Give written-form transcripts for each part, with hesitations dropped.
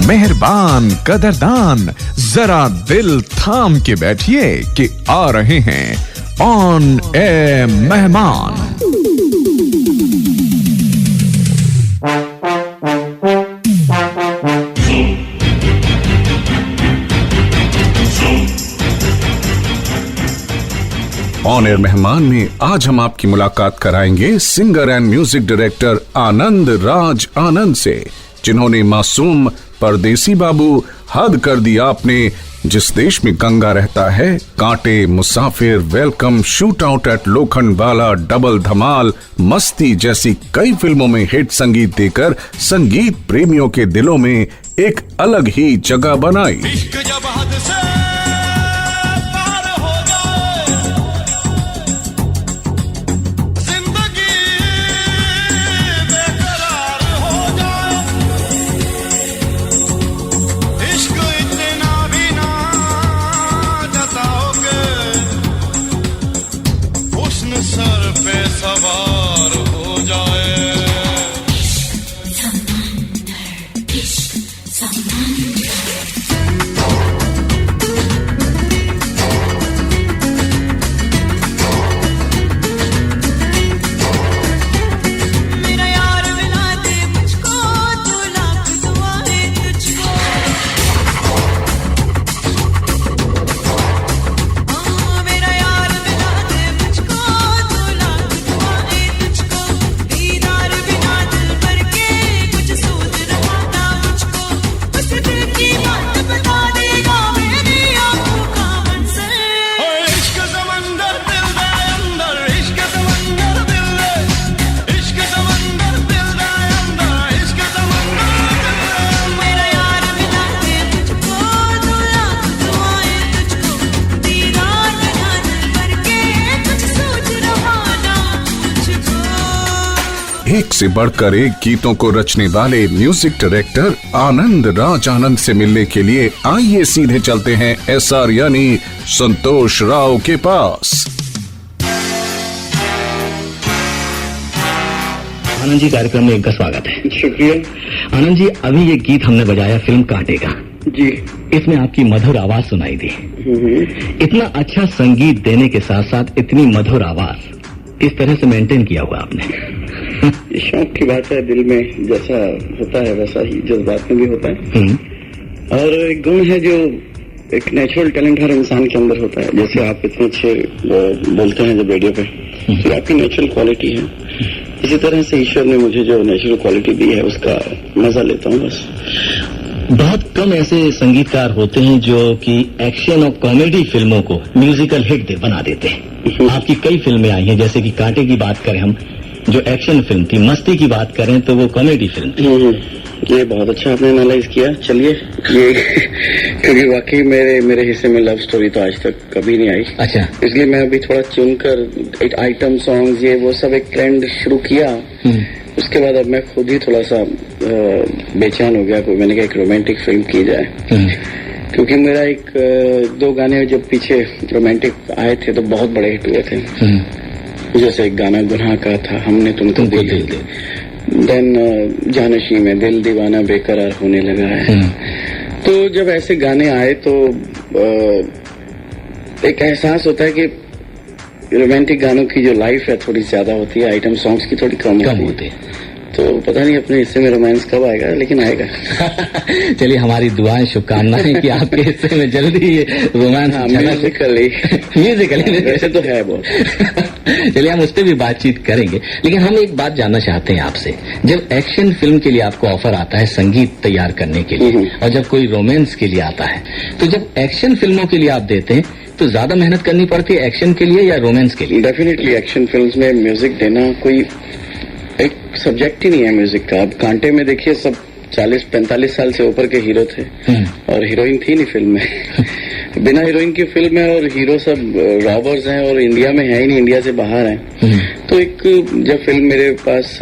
मेहरबान कदरदान, जरा दिल थाम के बैठिए कि आ रहे हैं ऑन एयर मेहमान। ऑन एयर मेहमान में आज हम आपकी मुलाकात कराएंगे singer and music director Anand Raj Anand से, जिन्होंने मासूम, परदेसी बाबू, हद कर दिया आपने, जिस देश में गंगा रहता है, Kaante, Musafir, welcome, shoot out at Lokhandwala, double Dhamaal, Masti जैसी कई फिल्मों में हिट संगीत देकर संगीत प्रेमियों के दिलों में एक अलग ही जगह बनाई। सर पे सवार हो जाए। मेरा यार मिला दे मुझको, दो लाख दुआएं तुझको। मेरा यार मिला दे मुझको, दो लाख दुआएं तुझको। दीदार बिना दिल भर के कुछ सूझ रहा था मुझको। उस दिल की बात बता देगा मेरी आंखों का मंजर। इश्क समंदर दिल दे अंदर, इश्क समंदर दिल दे, इश्क समंदर दिल दे अंदर, इश्क समंदर दिल दे। मेरा यार मिला दे मुझको, दो लाख दुआएं तुझको। दीदार बिना दिल भर के कुछ सूझ रहा था मुझको। एक से बढ़कर एक गीतों को रचने वाले म्यूजिक डायरेक्टर आनंद राज आनंद से मिलने के लिए आइए सीधे चलते हैं SR यानी संतोष राव के पास। आनंद जी, कार्यक्रम में इनका स्वागत है। शुक्रिया। आनंद जी, अभी ये गीत हमने बजाया फिल्म कांटे का, जी। इसमें आपकी मधुर आवाज सुनाई दी। इतना अच्छा संगीत देने के साथ साथ इतनी मधुर आवाज किस तरह से मेंटेन किया हुआ आपने? ये शौक की बात है, दिल में जैसा होता है वैसा ही जज्बात में भी होता है। और एक गुण है जो एक नेचुरल टैलेंट हर इंसान के अंदर होता है। जैसे आप इतने अच्छे बोलते हैं जब रेडियो पे, तो आपकी नेचुरल क्वालिटी है। इसी तरह से ईश्वर ने मुझे जो नेचुरल क्वालिटी दी है उसका मजा लेता हूँ बस। बहुत कम ऐसे संगीतकार होते हैं जो कि एक्शन और कॉमेडी फिल्मों को म्यूजिकल हिट बना देते हैं। आपकी कई फिल्में आई हैं, जैसे कि कांटे की बात करें हम, जो एक्शन फिल्म थी, मस्ती की बात करें तो वो कॉमेडी फिल्म थी। ये बहुत अच्छा आपने एनालाइज किया। चलिए, ये क्योंकि वाकई मेरे हिस्से में लव स्टोरी तो आज तक कभी नहीं आई। अच्छा। इसलिए मैं अभी थोड़ा चुनकर एक आइटम सॉन्ग्स ये वो सब एक ट्रेंड शुरू किया। उसके बाद अब मैं खुद ही थोड़ा सा बेचैन हो गया। मैंने कहा एक रोमांटिक फिल्म की जाए, क्योंकि मेरा एक दो गाने जब पीछे रोमांटिक आए थे तो बहुत बड़े हिट हुए थे। जैसे एक गाना गुनाह का था, हमने तुमको दिल दे, देन जानशी में दिल दीवाना बेकरार होने लगा है। तो जब ऐसे गाने आए तो एक एहसास होता है कि रोमांटिक गानों की जो लाइफ है थोड़ी ज्यादा होती है, आइटम सॉन्ग्स की थोड़ी कम होती है। तो पता नहीं अपने हिस्से में रोमांस कब आएगा, लेकिन आएगा। चलिए, हमारी दुआएं, शुभकामनाएं कि आपके हिस्से में जल्दी ये रोमांस म्यूजिकली वैसे तो है बहुत। चलिए, हम उस पर भी बातचीत करेंगे, लेकिन हम एक बात जानना चाहते हैं आपसे। जब एक्शन फिल्म के लिए आपको ऑफर आता है संगीत तैयार करने के लिए, और जब कोई रोमांस के लिए आता है, तो जब एक्शन फिल्मों के लिए आप देते हैं तो ज्यादा मेहनत करनी पड़ती है एक्शन के लिए या रोमांस के लिए? डेफिनेटली एक्शन फिल्म्स में म्यूजिक देना कोई एक सब्जेक्ट ही नहीं है म्यूजिक का। अब कांटे में देखिए, सब 40-45 साल से ऊपर के हीरो थे और हीरोइन थी नहीं फिल्म में। बिना हीरोइन की फिल्म है और हीरो सब रॉबर्स हैं और इंडिया में है ही नहीं, इंडिया से बाहर हैं। तो एक जब फिल्म मेरे पास,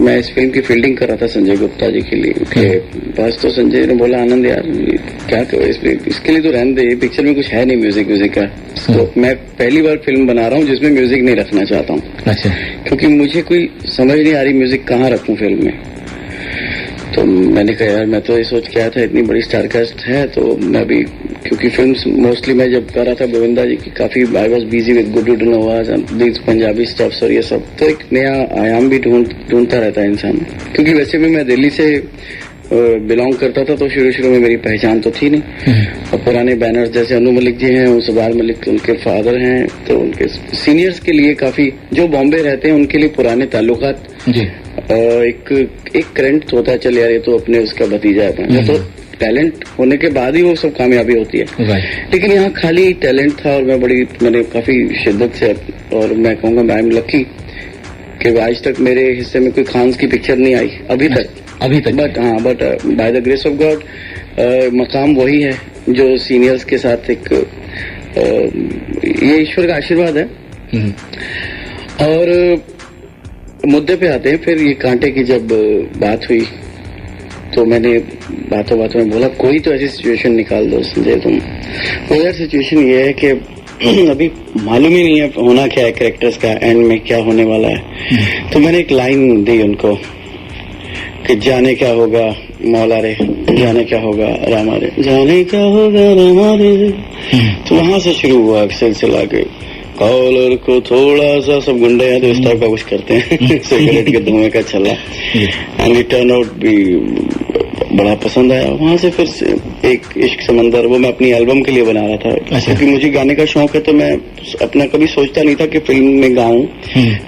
मैं इस फिल्म की फील्डिंग कर रहा था संजय गुप्ता जी के लिए पास, तो संजय ने बोला, आनंद यार क्या करो इसके लिए तो रहने दे, पिक्चर में कुछ है नहीं म्यूजिक का। तो मैं पहली बार फिल्म बना रहा हूँ जिसमें म्यूजिक नहीं रखना चाहता हूँ। अच्छा। क्योंकि मुझे कोई समझ नहीं आ रही म्यूजिक कहाँ रखूं फिल्म में। तो मैंने कहा यार मैं तो ये सोच के आया था इतनी बड़ी स्टारकास्ट है, तो मैं भी क्योंकि फिल्म्स मोस्टली मैं जब कर रहा था गोविंदा जी की काफी I was busy with Guddu Dhanoa's these Punjabi stuffs और ये सब, तो एक नया आयाम भी ढूंढता रहता है इंसान। क्योंकि वैसे भी मैं दिल्ली से बिलोंग करता था, तो शुरू में मेरी पहचान तो थी नहीं। और पुराने बैनर्स जैसे अनु मलिक जी हैं, सबार मलिक उनके फादर हैं, तो उनके सीनियर्स के लिए काफी, जो बॉम्बे रहते हैं उनके लिए पुराने ताल्लुकात जी। एक करंट होता है, चल यार ये तो अपने उसका भतीजा है, तो टैलेंट होने के बाद ही वो सब कामयाबी होती है। लेकिन यहाँ खाली टैलेंट था और मैंने काफी शिद्दत से, और मैं कहूँगा आई एम लकी कि आज तक मेरे हिस्से में कोई खान्स की पिक्चर नहीं आई अभी तक। But by the grace of God मकाम वही है जो सीनियर्स के साथ एक ये ईश्वर का आशीर्वाद है। और मुद्दे पे आते हैं, फिर ये कांटे की जब बात हुई तो मैंने बातों में बोला कोई तो ऐसी सिचुएशन निकाल दो संजय तुम। वो यार सिचुएशन ये है कि अभी मालूम ही नहीं है होना क्या है कैरेक्टर्स का, एंड में क्या होने वाला है। तो मैंने एक लाइन दी उनको कि जाने क्या होगा मौला रे, जाने क्या होगा रामा रे, जाने क्या होगा रामा रे। तो वहां से शुरू हुआ सिलसिला के कॉलर को थोड़ा सा, सब गुंडे हैं तो इस टाइप का कुछ करते हैं सिगरेट के धुएं का छल्ला, एंड इट टर्न आउट भी बड़ा पसंद आया। वहां से फिर एक इश्क समंदर, वो मैं अपनी एल्बम के लिए बना रहा था। क्योंकि मुझे गाने का शौक है, तो मैं अपना कभी सोचता नहीं था कि फिल्म में गाऊं,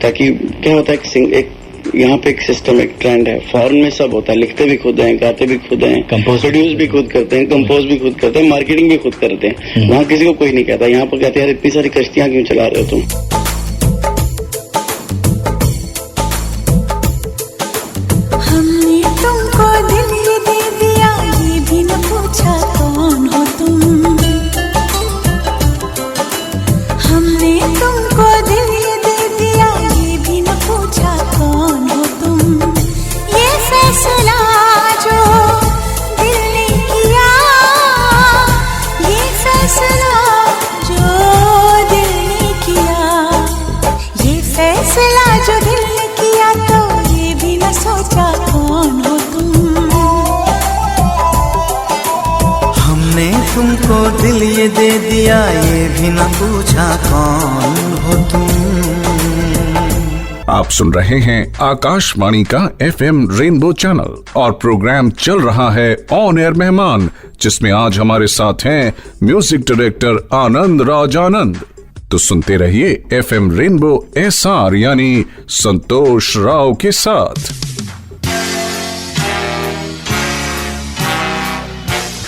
ताकि क्या होता है एक यहाँ पे एक सिस्टम, एक ट्रेंड है, फॉरेन में सब होता है, लिखते भी खुद हैं, गाते भी खुद हैं, प्रोड्यूस भी खुद करते हैं, कंपोज भी खुद करते हैं, मार्केटिंग भी खुद करते हैं। वहाँ किसी को कोई नहीं कहता, यहाँ पर कहते हैं यार इतनी सारी कश्तियां क्यों चला रहे हो तुम। हमने तुमको दिल ये दे दिया, ये भी न पूछा कौन हो तुम। हमने तुमको दिल ये दे दिया, ये भी न पूछा कौन हो तुम। ये फैसला जो दिल ने किया, ये फैसला जो दिल ने किया, ये फैसला जो दिल ने किया, तो ये भी न सोचा कौन हो तुम। हमने तुमको दिल ये दे दिया, ये भी न पूछा कौन हो तुम। आप सुन रहे हैं आकाशवाणी का FM रेनबो चैनल और प्रोग्राम चल रहा है ऑन एयर मेहमान, जिसमें आज हमारे साथ हैं म्यूजिक डायरेक्टर आनंद राज आनंद। तो सुनते रहिए FM रेनबो SR यानी संतोष राव के साथ।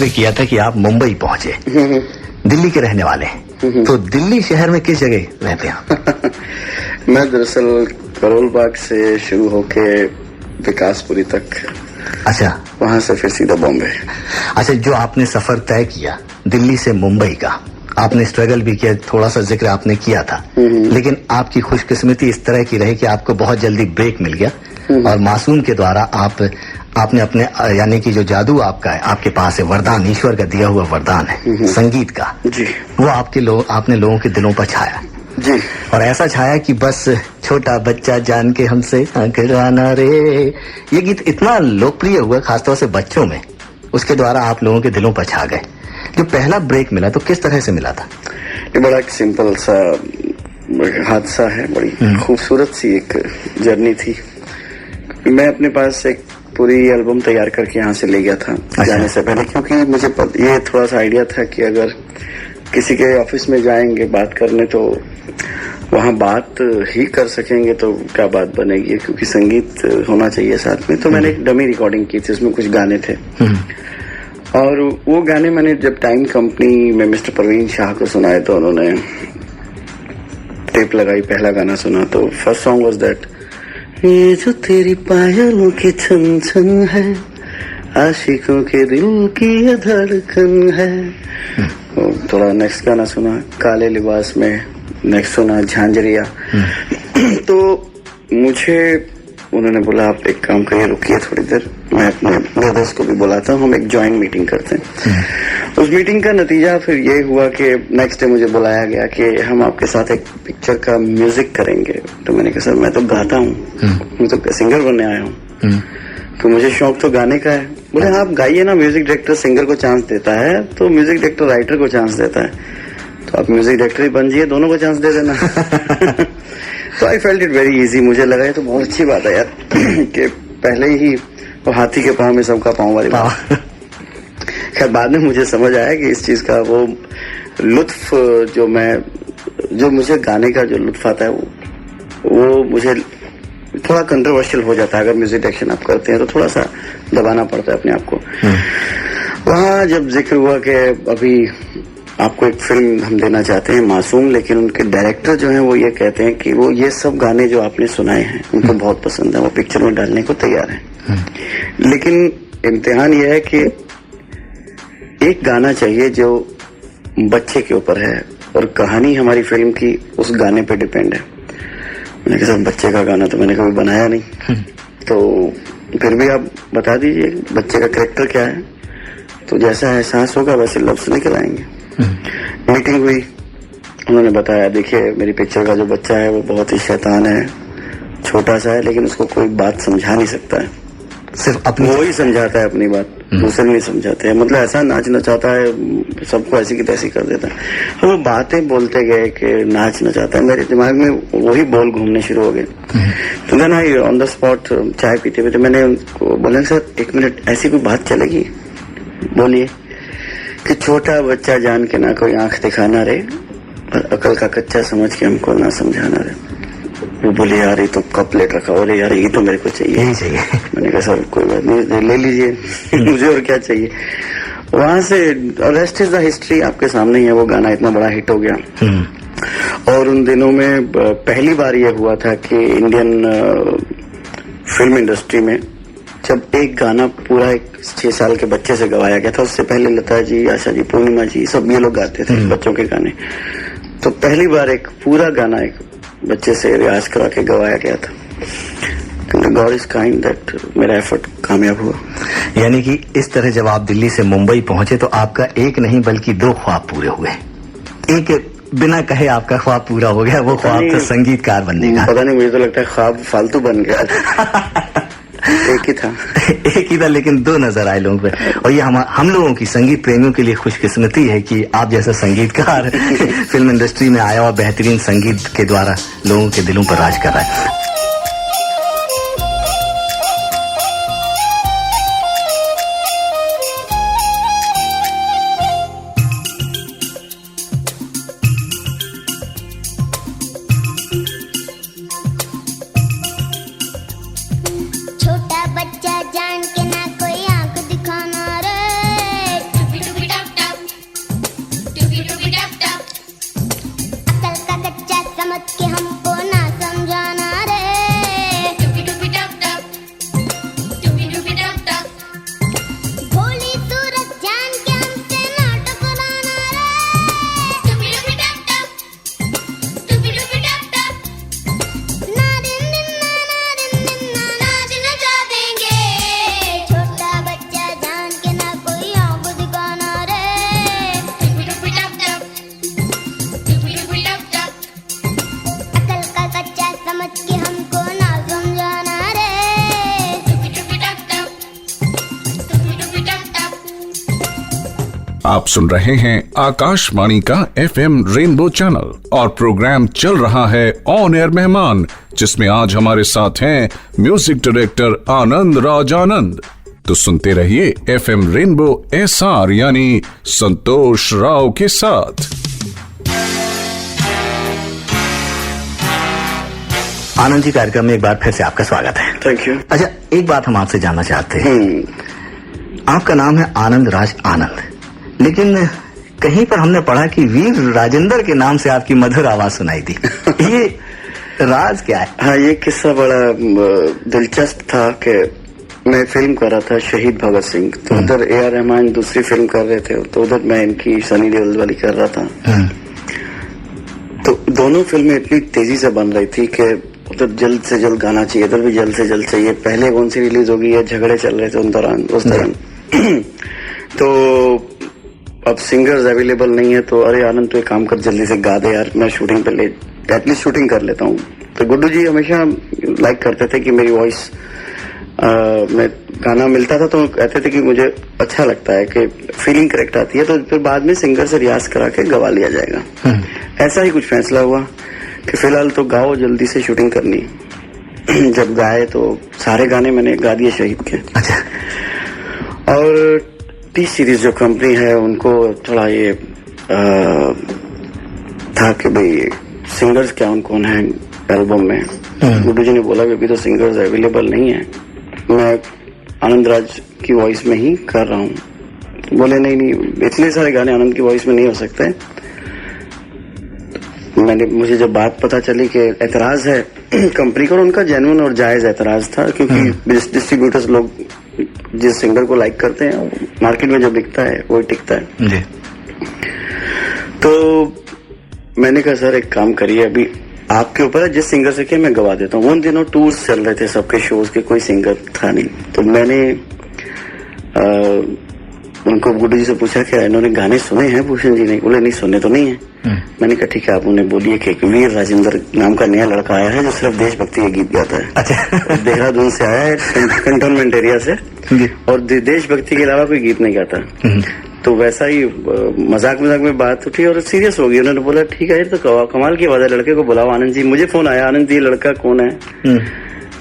किया था कि आप मुंबई पहुंचे, दिल्ली के रहने वाले, तो दिल्ली शहर में किस जगह रहते हैं? मैं दरअसल करोल बाग से शुरू होके विकासपुरी तक, अच्छा, वहां से फिर सीधा बॉम्बे। अच्छा, जो आपने सफर तय किया दिल्ली से मुंबई का, आपने स्ट्रगल भी किया, थोड़ा सा जिक्र आपने किया था, लेकिन आपकी खुशकिस्मती इस तरह की रही कि आपको बहुत जल्दी ब्रेक मिल गया और मासूम के द्वारा आपने अपने, यानी कि जो जादू आपका है, आपके पास है, वरदान, ईश्वर का दिया हुआ वरदान है संगीत का जी, वो आपने लोगों के दिलों पर छाया जी। और ऐसा छाया कि बस छोटा बच्चा जान के हमसे आना रे, ये गीत इतना लोकप्रिय हुआ खासतौर से बच्चों में, उसके द्वारा आप लोगों के दिलों पर छा गए। जो पहला ब्रेक मिला तो किस तरह से मिला था? ये बड़ा एक सिंपल सा हादसा है, बड़ी खूबसूरत सी एक जर्नी थी। मैं अपने पास एक पूरी एल्बम तैयार करके यहाँ से ले गया था जाने से पहले, क्योंकि मुझे ये थोड़ा सा आइडिया था कि अगर किसी के ऑफिस में जाएंगे बात करने तो वहाँ बात ही कर सकेंगे तो क्या बात बनेगी, क्योंकि संगीत होना चाहिए साथ में। तो मैंने एक डमी रिकॉर्डिंग की थी, उसमें कुछ गाने थे और वो गाने मैंने जब टाइम कंपनी में मिस्टर परवीन शाह को सुनाए तो उन्होंने टेप लगाई, पहला गाना सुना तो फर्स्ट सॉन्ग वाज दैट, ये जो तेरी पायलों के छन छन है, आशिकों के दिल की ये धड़कन है। थोड़ा नेक्स्ट गाना सुना काले लिबास में, नेक्स्ट सुना झांझरिया। तो मुझे उन्होंने बोला आप एक काम करिए, रुकिए थोड़ी देर, मैं अपने ब्रदर्स को भी बुलाता हूँ, हम एक ज्वाइंट मीटिंग करते हैं। उस मीटिंग का नतीजा फिर ये हुआ कि नेक्स्ट डे मुझे बुलाया गया कि हम आपके साथ एक पिक्चर का म्यूजिक करेंगे। तो मैंने कहा सर मैं तो गाता हूँ, मैं तो सिंगर बनने आया हूँ। तो मुझे शौक तो गाने का है। बोले आप गाइए ना, म्यूजिक डायरेक्टर सिंगर को चांस देता है तो म्यूजिक डायरेक्टर राइटर को चांस देता है, तो आप म्यूजिक डायरेक्टर ही बन जाइए, दोनों को चांस दे देना। तो I felt it very easy. मुझे लगा ये तो बहुत अच्छी बात है यार कि पहले ही वो हाथी के पाँव में सबका पाँव वाली बात। खैर बाद में मुझे समझ आया कि इस चीज का वो लुत्फ जो मुझे गाने का जो लुत्फ आता है वो मुझे थोड़ा कंट्रोवर्शियल हो जाता है। अगर म्यूजिक डायरेक्शन आप करते हैं तो थोड़ा सा दबाना पड़ता है अपने आप को। वहाँ जब जिक्र हुआ कि अभी आपको एक फिल्म हम देना चाहते हैं मासूम, लेकिन उनके डायरेक्टर जो हैं वो ये कहते हैं कि वो ये सब गाने जो आपने सुनाए हैं उनको बहुत पसंद है, वो पिक्चर में डालने को तैयार हैं। लेकिन इम्तिहान ये है कि एक गाना चाहिए जो बच्चे के ऊपर है और कहानी हमारी फिल्म की उस गाने पे डिपेंड है। मैंने कहा सर बच्चे का गाना तो मैंने कभी बनाया नहीं, तो फिर भी आप बता दीजिए बच्चे का कैरेक्टर क्या है, तो जैसा एहसास होगा वैसे लफ्ज निकल आएंगे। मीटिंग हुई, उन्होंने बताया देखिए मेरी पिक्चर का जो बच्चा है वो बहुत ही शैतान है, छोटा सा है, लेकिन उसको कोई बात समझा नहीं सकता है, सिर्फ अपनी वो ही समझाता है अपनी बात, दूसरे नहीं समझाते हैं। मतलब ऐसा नाचना चाहता है, सबको ऐसी की तैसी कर देता है। वो बातें बोलते गए कि नाचना चाहता है, मेरे दिमाग में वही बोल घूमने शुरू हो गए। तो then I on the spot चाय पीते पीते मैंने उनको बोला सर एक मिनट ऐसी कोई बात चलेगी, बोलिए। कि छोटा बच्चा जान के ना कोई आंख दिखाना रे और अकल का कच्चा समझ के हमको ना समझाना रे। वो बोले यार ये तो कपलेट रखा, बोले यार ये तो मेरे को चाहिए, यही चाहिए। मैंने कहा सर कोई बात नहीं ले लीजिए मुझे और क्या चाहिए। वहां से रेस्ट इज द हिस्ट्री आपके सामने ही है। वो गाना इतना बड़ा हिट हो गया और उन दिनों में पहली बार ये हुआ था कि इंडियन फिल्म इंडस्ट्री में जब एक गाना पूरा एक 6 साल के बच्चे से गवाया गया था। उससे पहले लता जी, आशा जी, पूर्णिमा जी सब ये लोग गाते थे बच्चों के गाने, तो पहली बार एक पूरा गाना एक बच्चे से रियाज करा के गवाया गया था। गॉड इज काइंड दैट मेरा एफर्ट कामयाब हुआ। यानी कि इस तरह जब आप दिल्ली से मुंबई पहुंचे तो आपका एक नहीं बल्कि 2 ख्वाब पूरे हुए। एक बिना कहे आपका ख्वाब पूरा हो गया, वो ख्वाब तो संगीतकार बनने का। पता नहीं, मुझे तो लगता है ख्वाब फालतू बन गया। एक ही था एक ही था, लेकिन 2 नजर आए लोगों पे। और ये हम लोगों की संगीत प्रेमियों के लिए खुशकिस्मती है कि आप जैसा संगीतकार फिल्म इंडस्ट्री में आया और बेहतरीन संगीत के द्वारा लोगों के दिलों पर राज कर रहा है। छोटा बच्चा जान के ना कोई आंख दिखाना रे, टुपी टुपी टप टप, टुपी टुपी टप टप, अकल का कच्चा समझ के हमको ना समझाना रे, टुपी टुपी टप टप, टुपी टुपी टप टप, भोली सूरत जान के हमसे ना टकराना रे, टुपी टुपी टप टप, टुपी टुपी टप टप, ना दिन दिन ना नाच नचा देंगे, छोटा बच्चा जान के ना कोई आंख दिखाना रे, टुपी टुपी टप टप, टुपी टुपी टप टप, अकल का कच्चा समझ के हमको ना समझाना रे, टुपी टुपी टप टप, टुपी टुपी टप टप। आप सुन रहे हैं आकाशवाणी का FM रेनबो चैनल और प्रोग्राम चल रहा है ऑन एयर मेहमान, जिसमें आज हमारे साथ हैं म्यूजिक डायरेक्टर आनंद राज आनंद। तो सुनते रहिए FM रेनबो SR यानी संतोष राव के साथ। आनंद जी, कार्यक्रम में एक बार फिर से आपका स्वागत है। Thank you. अच्छा, एक बात हम आपसे जानना चाहते हैं। आपका नाम है आनंद राज आनंद, लेकिन कहीं पर हमने पढ़ा कि वीर राजेंद्र के नाम से आपकी मधुर आवाज सुनाई दी। ये राज क्या है? हाँ, ये किस्सा बड़ा दिलचस्प था कि मैं फिल्म कर रहा था शहीद भगत सिंह, तो उधर AR रहमान दूसरी फिल्म कर रहे थे, तो उधर मैं इनकी सनी देओल वाली कर रहा था। तो दोनों फिल्में इतनी तेजी से बन रही थी कि उधर जल्द से जल्द गाना चाहिए, इधर भी जल्द से जल्द चाहिए। पहले कौन सी रिलीज होगी, या झगड़े चल रहे थे उस दौरान। तो अब सिंगर्स अवेलेबल नहीं है, तो अरे आनंद तो एक काम कर, जल्दी से गा दे यार, मैं शूटिंग पे एटलीस्ट शूटिंग कर लेता हूँ। तो गुड्डू जी हमेशा लाइक करते थे कि मेरी वॉइस मैं गाना मिलता था तो कहते थे कि मुझे अच्छा लगता है कि फीलिंग करेक्ट आती है, तो फिर बाद में सिंगर से रियाज करा के गवा लिया जाएगा। ऐसा ही कुछ फैसला हुआ कि फिलहाल तो गाओ, जल्दी से शूटिंग करनी। जब गाए तो सारे गाने मैंने गा दिए शहीद के। अच्छा। और टी सीरीज जो कंपनी है उनको थोड़ा ये था कि भाई सिंगर्स क्या कौन है एल्बम में। गुड्डू जी ने बोला कि अभी तो सिंगर्स अवेलेबल नहीं है, मैं आनंद राज की वॉइस में ही कर रहा हूँ। बोले नहीं, इतने सारे गाने आनंद की वॉइस में नहीं हो सकते। मुझे जब बात पता चली कि एतराज है कंपनी को, उनका जेन्युइन और जायज एतराज था, क्योंकि डिस्ट्रीब्यूटर्स लोग जिस सिंगर को लाइक करते हैं मार्केट में जब बिकता है वही टिकता है जी। तो मैंने कहा सर एक काम करिए, अभी आपके ऊपर है, जिस सिंगर से किया मैं गवा देता हूँ। उन दिनों टूर्स चल रहे थे सबके शोज के, कोई सिंगर था नहीं। तो मैंने उनको गुड्डू जी से पूछा कि इन्होंने गाने सुने हैं भूषण जी ने? बोले नहीं, सुने तो नहीं है। मैंने कहा ठीक है, आप उन्हें बोलिए कि वीर राजेंद्र नाम का नया लड़का आया है जो सिर्फ देशभक्ति के गीत गाता है। अच्छा। देहरादून से आया है, कंटोनमेंट एरिया से, और देशभक्ति के अलावा कोई गीत नहीं गाता। तो वैसा ही मजाक में बात उठी और सीरियस हो गई। उन्होंने बोला ठीक है, तो कमाल की बात है, लड़के को बुलाओ। आनंद जी, मुझे फोन आया, आनंद जी लड़का कौन है?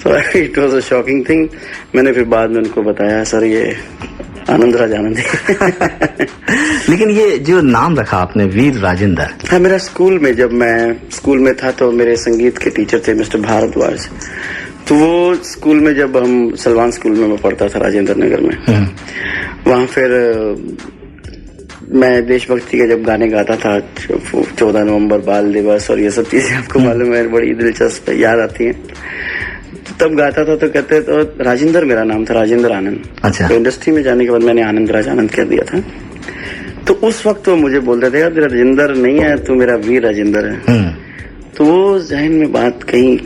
तो it was a shocking thing. मैंने फिर बाद में उनको बताया सर ये आनंद राज आनंद है। लेकिन ये जो नाम रखा आपने वीर राजेंद्र, हाँ, मेरा स्कूल में, जब मैं स्कूल में था तो मेरे संगीत के टीचर थे मिस्टर भारद्वाज। तो वो स्कूल में, जब हम सलमान स्कूल में मैं पढ़ता था राजेंद्र नगर में, वहाँ फिर मैं देशभक्ति के जब गाने गाता था, 14 नवंबर बाल दिवस और ये सब चीजें आपको मालूम है, बड़ी दिलचस्प याद आती हैं। तब गाता था तो कहते तो राजेंद्र मेरा नाम था, राजेंद्र आनंद। अच्छा। तो इंडस्ट्री में जाने के बाद मैंने आनंद राज आनंद कर दिया था। तो उस वक्त वो मुझे बोलते थे यार राजेंद्र नहीं है, तू मेरा वीर राजेंद्र है। तो वो जहन में बात कहीं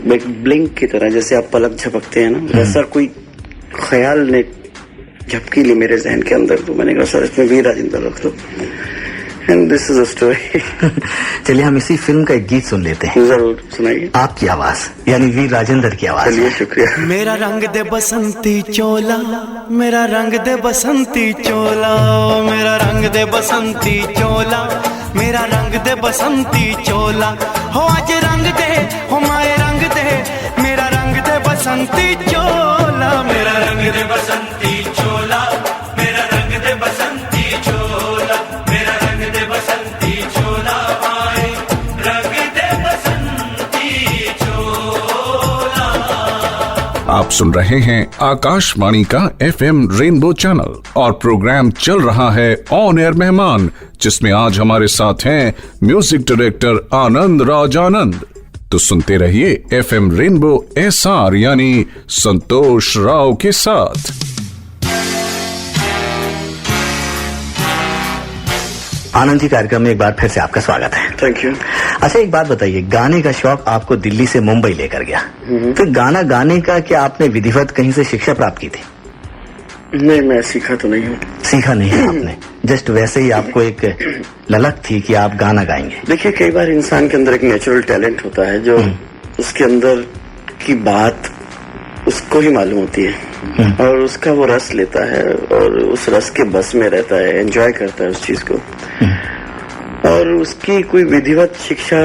ब्लिंक की तरह, जैसे आप पलक झपकते हैं ना, वैसा कोई ख्याल ने झपकी ली मेरे जहन के अंदर। तो मैंने कहा सर इसमें वीर राजेंद्र रख दो, and this is a story. चलिए हम इसी फिल्म का एक गीत सुन लेते हैं। जरूर सुनाइए। आपकी आवाज, यानी वीर राजेंद्र की आवाज। चलिए, शुक्रिया। मेरा रंग दे बसंती चोला, मेरा रंग दे बसंती चोला, मेरा रंग दे बसंती चोला, मेरा रंग दे बसंती चोला। हो आज रंग दे, हो माए रंग दे, मेरा रंग दे बसंती चोला, मेरा रंग दे बसंती चोला, मेरा रंग दे बसंती चोला, मेरा रंग दे बसंती चोला, माए रंग दे बसंती चोला। आप सुन रहे हैं आकाशवाणी का FM रेनबो चैनल और प्रोग्राम चल रहा है ऑन एयर मेहमान, जिसमें आज हमारे साथ हैं म्यूजिक डायरेक्टर आनंद राज आनंद। तो सुनते रहिए FM रेनबो SR यानी संतोष राव के साथ। आनंद जी, कार्यक्रम में एक बार फिर से आपका स्वागत है। Thank you. अच्छा, एक बात बताइए, गाने का शौक आपको दिल्ली से मुंबई लेकर गया, तो गाना गाने का क्या आपने विधिवत कहीं से शिक्षा प्राप्त की थी? नहीं, मैं सीखा तो नहीं हूँ। सीखा नहीं है आपने, जस्ट वैसे ही आपको एक ललक थी कि आप गाना गाएंगे? देखिए, कई बार इंसान के अंदर एक नेचुरल टैलेंट होता है जो उसके अंदर की बात उसको ही मालूम होती है और उसका वो रस लेता है और उस रस के बस में रहता है, एंजॉय करता है उस चीज को। और उसकी कोई विधिवत शिक्षा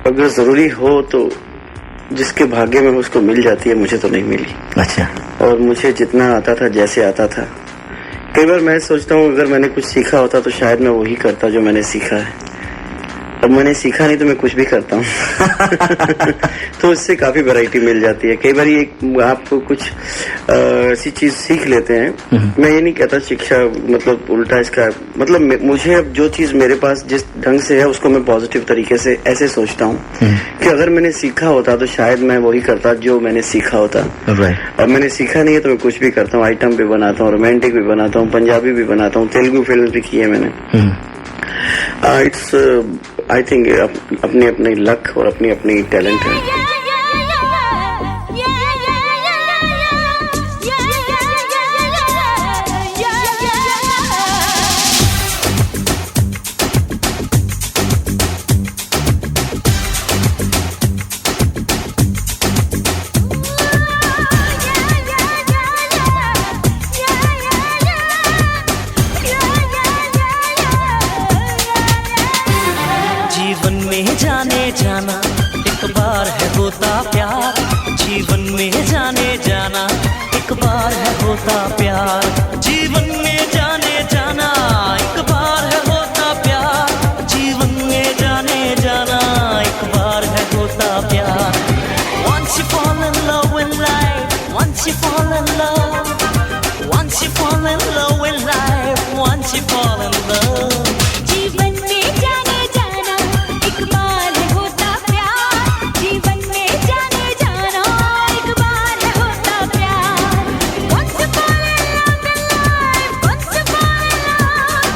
अगर जरूरी हो तो जिसके भाग्य में उसको मिल जाती है, मुझे तो नहीं मिली। अच्छा। और मुझे जितना आता था, जैसे आता था, कई बार मैं सोचता हूँ अगर मैंने कुछ सीखा होता तो शायद मैं वही करता जो मैंने सीखा है। अब मैंने सीखा नहीं तो मैं कुछ भी करता हूँ। तो इससे काफी वैरायटी मिल जाती है। कई बार आपको कुछ ऐसी चीज सीख लेते हैं। मैं ये नहीं कहता शिक्षा मतलब उल्टा, इसका मतलब मुझे अब जो चीज मेरे पास जिस ढंग से है उसको मैं पॉजिटिव तरीके से ऐसे सोचता हूँ कि अगर मैंने सीखा होता तो शायद मैं वही करता जो मैंने सीखा होता। अब मैंने सीखा नहीं है तो मैं कुछ भी करता हूँ, आइटम भी बनाता हूँ, रोमांटिक भी बनाता हूँ, पंजाबी भी बनाता हूँ, तेलुगु फिल्म भी की है मैंने। इट्स आई थिंक अपनी अपनी लक और अपनी अपनी टैलेंट है। होता प्यार, जीवन में जाने जाना एक बार है होता प्यार, जीवन में जाने जाना एक बार है होता प्यार। Once you fall in love with life, once you fall in love, once you fall in love with life, once you fall in love. जीवन में जाने जाना एक बार है होता प्यार, जीवन में जाने जाना एक बार है होता प्यार। Once you fall in love with life, once you fall in love,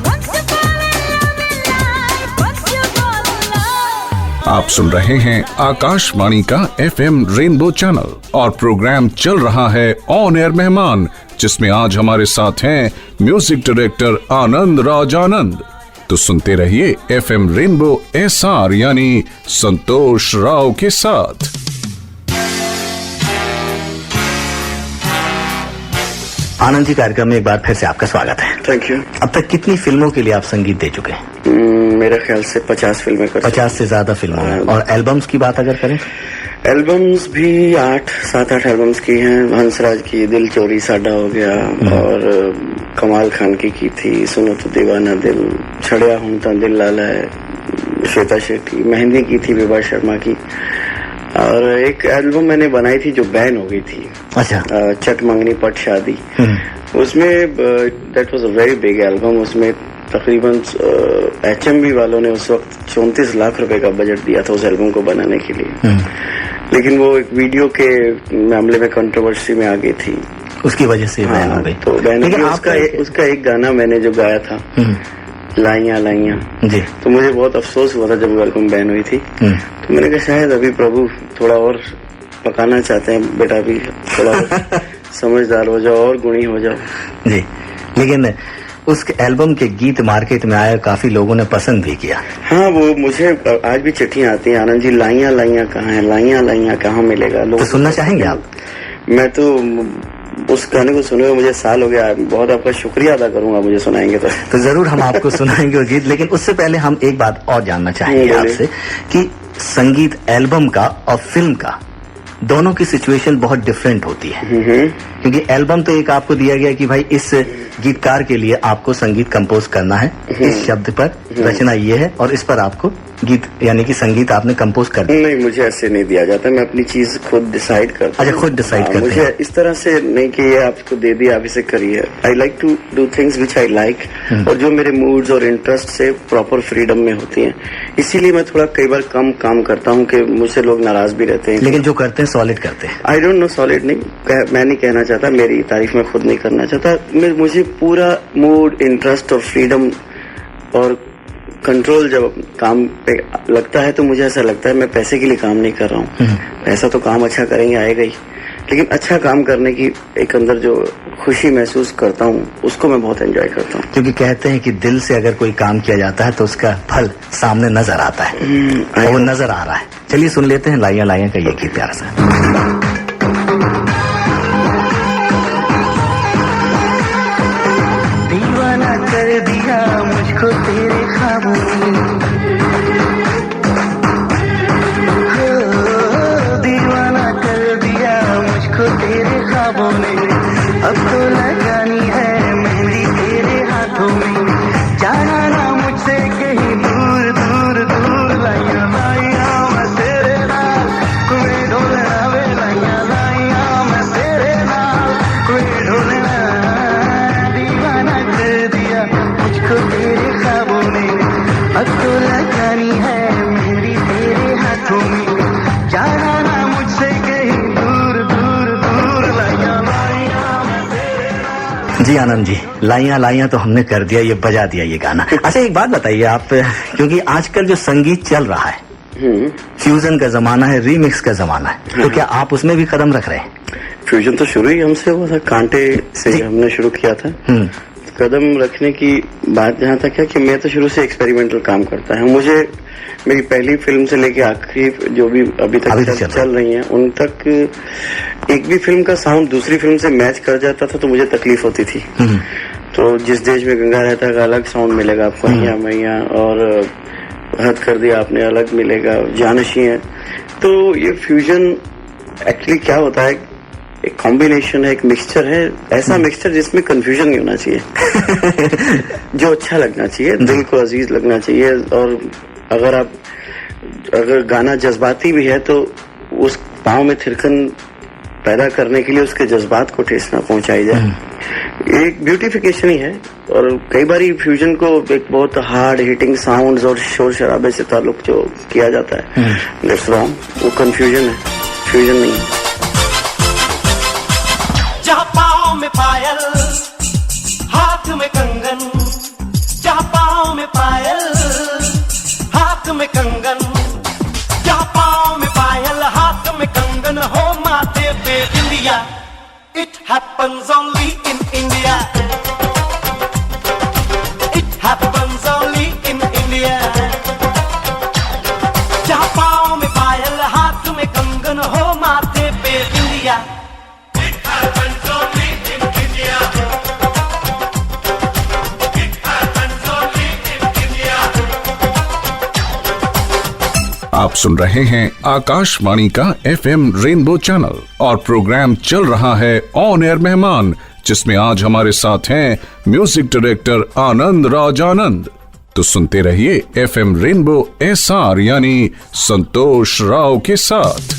once you fall in love with life, once you fall in love। आप सुन रहे हैं आकाशवाणी का FM रेनबो चैनल और प्रोग्राम चल रहा है ऑन एयर मेहमान, जिसमें आज हमारे साथ हैं म्यूजिक डायरेक्टर आनंद राज आनंद। तो सुनते रहिए FM रेनबो SR यानी संतोष राव के साथ। आनंद जी, कार्यक्रम में एक बार फिर से आपका स्वागत है। Thank you. अब तक कितनी फिल्मों के लिए आप संगीत दे चुके हैं? मेरे ख्याल से 50 फिल्में कर 50 से ज्यादा फिल्मों में। और एल्बम्स की बात अगर करें? एल्बम्स भी 7-8 एल्बम्स की हैं। हंसराज की दिल चोरी साडा हो गया, और कमाल खान की थी सुनो तो दीवाना दिल, छड़िया हूं ता दिल लाला है श्वेता शेट्टी, मेहंदी की थी विभा शर्मा की, और एक एल्बम मैंने बनाई थी जो बैन हो गई थी। अच्छा। चट मंगनी पट शादी, उसमें that was a very big album. उसमें तकरीबन HMV वालों ने उस वक्त 34 लाख रुपए का बजट दिया था उस एल्बम को बनाने के लिए, लेकिन वो एक वीडियो के मामले में कंट्रोवर्सी में आ गई थी, उसकी वजह से बैन हो गई। तो बैन लेकिन उसका एक गाना मैंने जो गाया था, लाइयां लाइयां जी, तो मुझे बहुत अफसोस हुआ था जब वो एल्बम बैन हुई थी। तो मैंने कहा शायद अभी प्रभु थोड़ा और पकाना चाहते हैं, बेटा अभी थोड़ा और समझदार हो जाओ और गुणी हो जाओ जी। लेकिन उस एल्बम के गीत मार्केट में आए, काफी लोगों ने पसंद भी किया। हाँ, वो मुझे आज भी चिट्ठियां आती हैं, आनंद जी लाइयां लाइयां कहाँ है, लाइयां लाइयां कहाँ मिलेगा। तो सुनना चाहेंगे आप? मैं तो उस गाने को सुने हुए मुझे साल हो गया, बहुत आपका शुक्रिया अदा करूंगा, मुझे सुनाएंगे तो जरूर हम आपको सुनाएंगे वो गीत। लेकिन उससे पहले हम एक बात और जानना चाहेंगे आपसे कि संगीत एल्बम का और फिल्म का दोनों की सिचुएशन बहुत डिफरेंट होती है, क्योंकि एल्बम तो एक आपको दिया गया कि भाई इस गीतकार के लिए आपको संगीत कंपोज करना है, इस शब्द पर रचना ये है और इस पर आपको गीत यानी कि संगीत आपने कंपोज कर दिया। नहीं, मुझे ऐसे नहीं दिया जाता, मैं अपनी चीज खुद डिसाइड करता हूँ। अच्छा, खुद डिसाइड करते हैं। मुझे इस तरह से नहीं कि ये आपको दे दिया आप इसे करिए। I like to do things which I like, और जो मेरे मूड्स और इंटरेस्ट से प्रॉपर फ्रीडम में होती हैं, इसीलिए मैं थोड़ा कई बार कम काम करता हूँ कि मुझसे लोग नाराज भी रहते हैं। लेकिन जो करते हैं सॉलिड करते हैं। आई डोंट नो, सॉलिड नहीं, मैं नहीं कहना चाहता, मेरी तारीफ मैं खुद नहीं करना चाहता। मुझे पूरा मूड, इंटरेस्ट और फ्रीडम और कंट्रोल जब काम पे लगता है तो मुझे ऐसा लगता है मैं पैसे के लिए काम नहीं कर रहा हूँ। पैसा तो काम अच्छा करेंगे आएगा ही, लेकिन अच्छा काम करने की एक अंदर जो खुशी महसूस करता हूँ उसको मैं बहुत एंजॉय करता हूँ। क्योंकि कहते हैं कि दिल से अगर कोई काम किया जाता है तो उसका फल सामने नजर आता है, और वो नजर आ रहा है। चलिए सुन लेते हैं लाइयां लाइयां का ये गीत प्यारा सा। दीवाना कर दिया मुझको तेरे ख्वाबों ने, दीवाना कर दिया मुझको तेरे ख्वाबों ने, अब तो लगानी है मेहंदी तेरे हाथों में, जाना ना मुझसे कहीं दूर दूर दूर, लाइया लाइया मैं तेरे नाल कोई ढोलना वे, लाइया लाइया मैं तेरे नाल कोई ढोलना, दीवाना कर दिया मुझको तेरे ख्वाबों ने, अब तो लगानी है मेहंदी तेरे हाथों में, जाना ना मुझसे कहीं दूर दूर दूर, लाइया लाइया मैं तेरे नाल। जी आनंद जी, लाइयां लाइयां तो हमने कर दिया, ये बजा दिया ये गाना। अच्छा एक बात बताइए आप, क्योंकि आजकल जो संगीत चल रहा है, फ्यूजन का जमाना है, रीमिक्स का जमाना है, तो क्या आप उसमें भी कदम रख रहे हैं? फ्यूजन तो शुरू ही हमसे हुआ था, कांटे से हमने शुरू किया था। कदम रखने की बात जहाँ तक है कि मैं तो शुरू से एक्सपेरिमेंटल काम करता है। मुझे मेरी पहली फिल्म से लेके आखिरी जो भी अभी तक चल रही हैं उन तक एक भी फिल्म का साउंड दूसरी फिल्म से मैच कर जाता था तो मुझे तकलीफ होती थी। तो जिस देश में गंगा रहता है का अलग साउंड मिलेगा आपको, मैया मैया, और हद कर दिया आपने अलग मिलेगा, जानशी है। तो ये फ्यूजन एक्चुअली क्या होता है, एक कॉम्बिनेशन है, एक मिक्सचर है, ऐसा मिक्सचर जिसमें कंफ्यूजन नहीं होना चाहिए जो अच्छा लगना चाहिए, दिल को अजीज लगना चाहिए। और अगर गाना जज्बाती भी है तो उस पाँव में थिरकन पैदा करने के लिए उसके जज्बात को ठेस ना पहुंचाई जाए। एक ब्यूटिफिकेशन ही है। और कई बार फ्यूजन को एक बहुत हार्ड हिटिंग साउंड्स और शोर शराबे से ताल्लुक जो किया जाता है, दैट्स रॉन्ग। वो कंफ्यूजन है, फ्यूजन नहीं है। जहाँ पाँव में पायल, हाथ में कंगन, जहाँ पाँव में पायल, हाथ में कंगन, जहाँ पाँव में पायल, हाथ में कंगन हो माथे पे बिंदिया। It happens only in India. It happens only in India. जहाँ पाँव में पायल, हाथ में कंगन हो माथे पे बिंदिया। It happens only in India. It happens only in India. आप सुन रहे हैं आकाशवाणी का FM रेनबो चैनल और प्रोग्राम चल रहा है ऑन एयर मेहमान, जिसमें आज हमारे साथ हैं म्यूजिक डायरेक्टर आनंद राज आनंद। तो सुनते रहिए FM रेनबो SR यानी संतोष राव के साथ।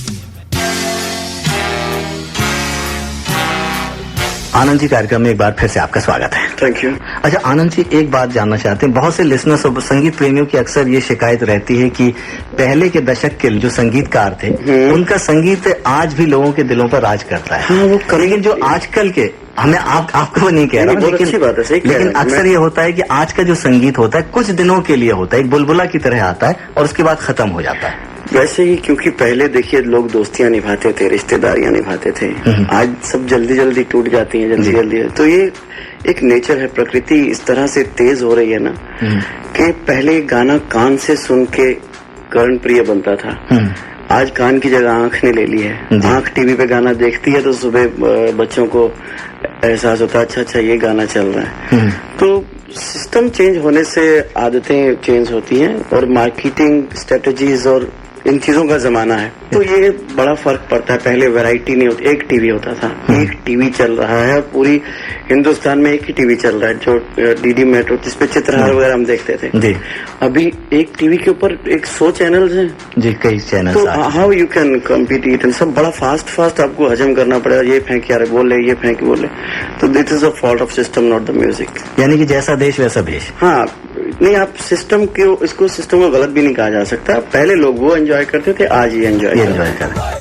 आनंद जी, कार्यक्रम में एक बार फिर से आपका स्वागत है। Thank you. अच्छा आनंद जी, एक बात जानना चाहते हैं, बहुत से लिसनर्स और संगीत प्रेमियों की अक्सर ये शिकायत रहती है कि पहले के दशक के जो संगीतकार थे उनका संगीत आज भी लोगों के दिलों पर राज करता है। हाँ, वो लेकिन जो आजकल के, हमें आपको नहीं कह रहा, बहुत अच्छी बात है, सही कह रहे लेकिन हैं। अक्सर ये होता है कि आज का जो संगीत होता है कुछ दिनों के लिए होता है, एक बुलबुला की तरह आता है और उसके बाद खत्म हो जाता है। वैसे ही, क्योंकि पहले देखिए लोग दोस्तियां निभाते थे, रिश्तेदारियां निभाते थे, आज सब जल्दी जल्दी टूट जाती हैं, जल्दी जल्दी। तो ये एक नेचर है, प्रकृति इस तरह से तेज हो रही है ना कि पहले गाना कान से सुन के कर्ण प्रिय बनता था, आज कान की जगह आंख ने ले ली है। आंख टीवी पे गाना देखती है तो सुबह बच्चों को एहसास होता है अच्छा ये गाना चल रहा है। तो सिस्टम चेंज होने से आदतें चेंज होती हैं और मार्केटिंग स्ट्रेटजीज और इन चीजों का जमाना है, तो ये बड़ा फर्क पड़ता है। पहले वैरायटी नहीं होती, एक टीवी होता था, एक टीवी चल रहा है, पूरी हिंदुस्तान में एक ही टीवी चल रहा है जो डीडी मेट्रो, जिसपे चित्रहार वगैरह हम देखते थे जी। अभी एक टीवी के ऊपर 100 चैनल्स हैं जी, कई चैनल। तो how you can compete it, सब बड़ा फास्ट आपको हजम करना पड़ेगा, ये फेंक यार बोले, ये फेंक बोले। तो this is a fault of system, not the music. यानी कि जैसा देश वैसा भेष। हाँ, नहीं, आप सिस्टम को, इसको सिस्टम को गलत भी नहीं कहा जा सकता। पहले लोग वो एंजॉय करते थे, आज ये एंजॉय कर रहे हैं।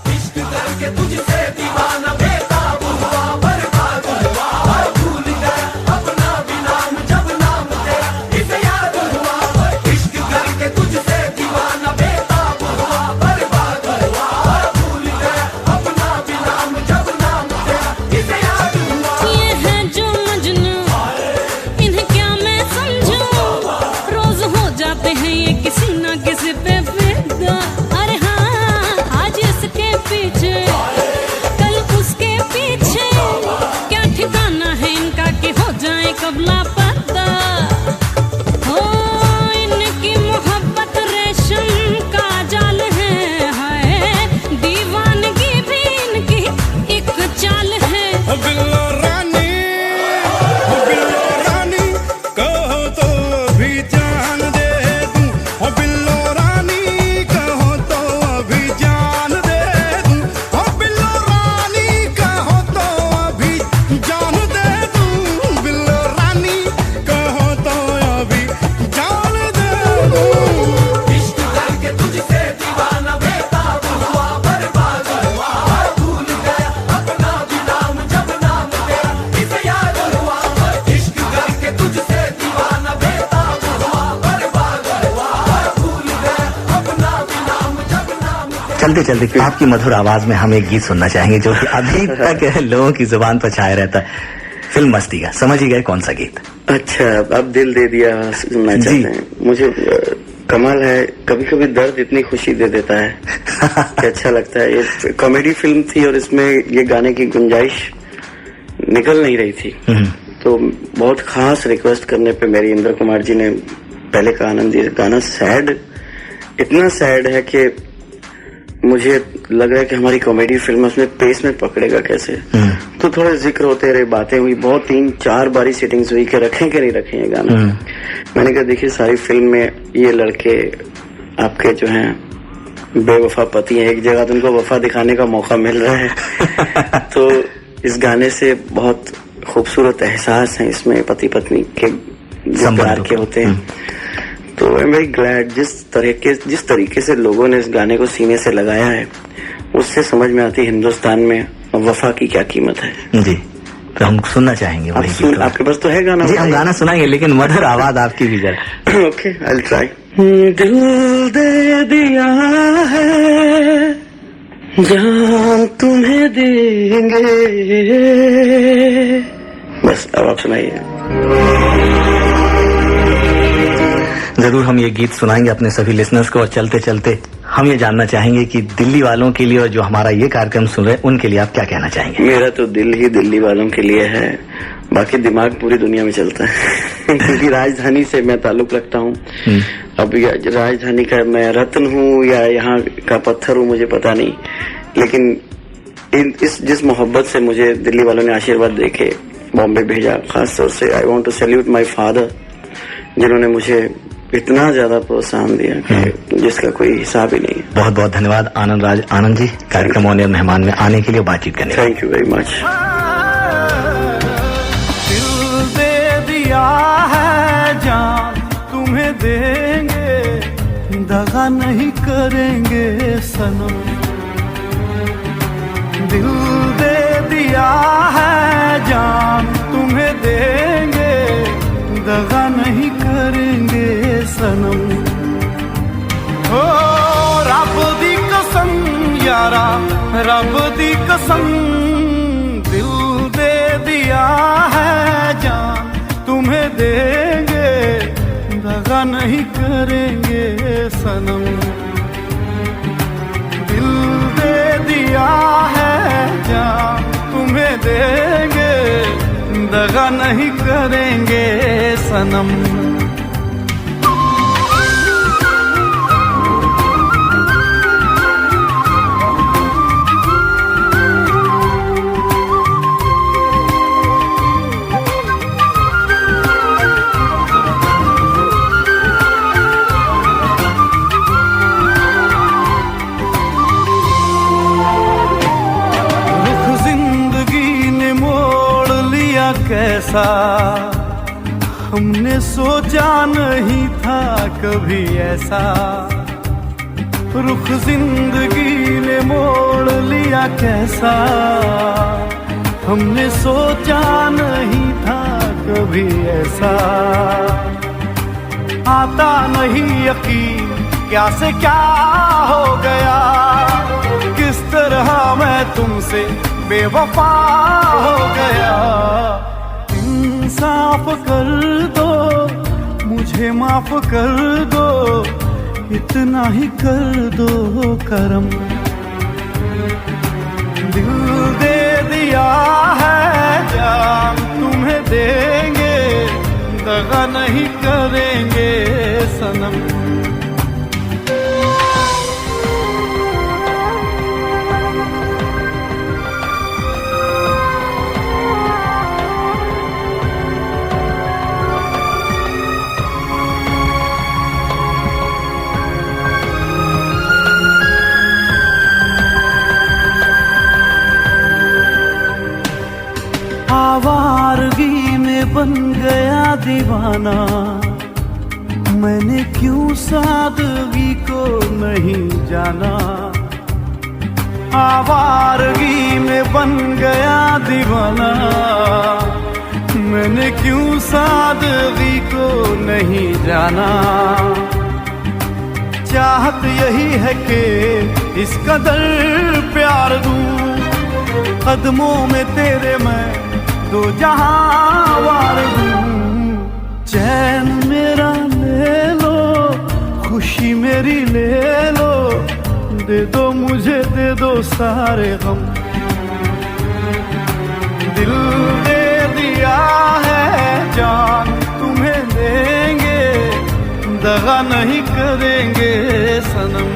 चलते चलते आपकी मधुर आवाज में हम एक गीत सुनना चाहेंगे जो कि अभी तक लोगों की जुबान पर छाया रहता है, फिल्म मस्ती का। समझ ही गए कौन सा गीत? अच्छा, अब दिल दे दिया सुनना चाहते हैं। मुझे कमाल है, कभी कभी दर्द इतनी खुशी दे देता है कि अच्छा लगता है। ये कॉमेडी फिल्म थी और इसमें ये गाने की गुंजाइश निकल नहीं रही थी, तो बहुत खास रिक्वेस्ट करने पे मेरी इंद्र कुमार जी ने पहले कहा, आनंद जी गाना सैड, इतना सैड है कि मुझे लग रहा है कि हमारी कॉमेडी फिल्म उसमें पेस में पकड़ेगा कैसे। तो थोड़े जिक्र होते रहे, बातें हुई, बहुत 3-4 बारी सेटिंग्स हुई कि रखें कि नहीं रखें ये गाना। मैंने कहा देखिए सारी फिल्म में ये लड़के आपके जो हैं बेवफा पति हैं, एक जगह तो उनको वफा दिखाने का मौका मिल रहा है। तो इस गाने से बहुत खूबसूरत एहसास है इसमें पति पत्नी के जो प्यार के होते हैं। तो आई एम वेरी ग्लैड जिस तरीके से लोगों ने इस गाने को सीने से लगाया है, उससे समझ में आती है हिंदुस्तान में वफा की क्या कीमत है। जी, तो हम सुनना चाहेंगे वही गीत। आपके पास तो है गाना? जी, हम गाना सुनाएंगे, लेकिन मधुर आवाज आपकी भी जरा। Okay, I will try. दिल दे दिया है जान तुम्हें देंगे। बस अब आप सुनाइए। जरूर हम ये गीत सुनाएंगे अपने सभी लिसनर्स को। और चलते चलते हम ये जानना चाहेंगे कि दिल्ली वालों के लिए और जो हमारा ये कार्यक्रम सुन रहे हैं उनके लिए आप क्या कहना चाहेंगे? मेरा तो दिल ही दिल्ली वालों के लिए है, बाकी दिमाग पूरी दुनिया में चलता है। क्योंकि राजधानी से मैं ताल्लुक रखता हूँ। अब राजधानी का मैं रत्न हूँ या यहाँ का पत्थर हूँ मुझे पता नहीं, लेकिन जिस मोहब्बत से मुझे दिल्ली वालों ने आशीर्वाद देके बॉम्बे भेजा, खास तौर से I want to salute my father, जिन्होंने मुझे इतना ज्यादा प्रोत्साहन दिया कि जिसका कोई हिसाब ही नहीं है। बहुत बहुत धन्यवाद आनंद राज आनंद जी, कार्यक्रम ऑन एयर मेहमान में आने के लिए, बातचीत करने के लिए। Thank you very much. दिल दे दिया है जान तुम्हें देंगे, दगा नहीं करेंगे सनम। दिल दे दिया है जान तुम्हें देंगे, दगा नहीं करेंगे सनम। ओ रब दी कसम यारा, रब दी कसम, दिल दे दिया है जान तुम्हें देंगे, दगा नहीं करेंगे सनम। दिल दे दिया है जान तुम्हें देंगे, दगा नहीं करेंगे सनम। कैसा हमने सोचा नहीं था कभी ऐसा, रुख जिंदगी ने मोड़ लिया कैसा, हमने सोचा नहीं था कभी ऐसा। आता नहीं यकीन क्या से क्या हो गया, किस तरह मैं तुमसे बेवफा हो गया। इंसाफ कर दो, मुझे माफ कर दो, इतना ही कर दो करम। दिल दे दिया है जान तुम्हें देंगे, दगा नहीं करेंगे सनम। आवारगी में बन गया दीवाना, मैंने क्यों सादगी को नहीं जाना। आवारगी में बन गया दीवाना, मैंने क्यों सादगी को नहीं जाना। चाहत यही है कि इस कदर प्यार दूं, कदमों में तेरे मैं दो जहां वार दूं। चैन मेरा ले लो, खुशी मेरी ले लो, दे दो मुझे दे दो सारे गम। दिल दे दिया है जान तुम्हें देंगे, दगा नहीं करेंगे सनम।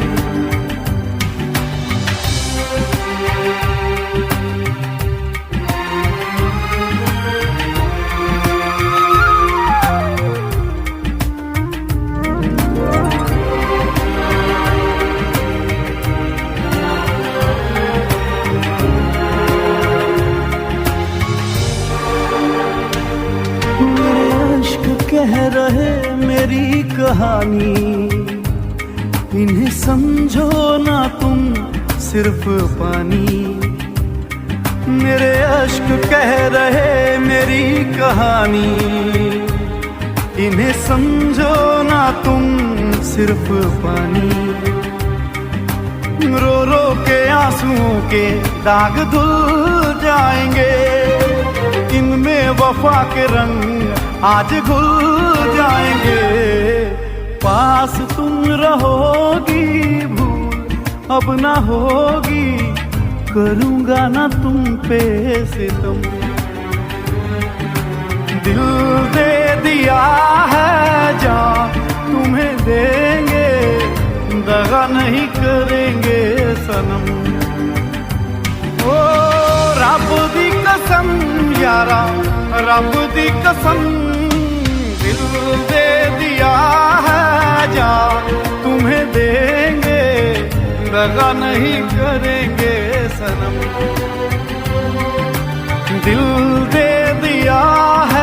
कह रहे मेरी कहानी, इन्हें समझो ना तुम सिर्फ पानी। मेरे अश्क कह रहे मेरी कहानी, इन्हें समझो ना तुम सिर्फ पानी। रो रो के आंसुओं के दाग धुल जाएंगे, इनमें वफा के रंग आज घुल जाएंगे। पास तुम रहोगी भूल अब ना होगी, करूंगा ना तुम पे सितम। दिल दे दिया है जान तुम्हें देंगे, दगा नहीं करेंगे सनम। ओ रब दी कसम यारा, रब दी कसम, दिल दे दिया है जान तुम्हें देंगे, दगा नहीं करेंगे सनम। दिल दे दिया है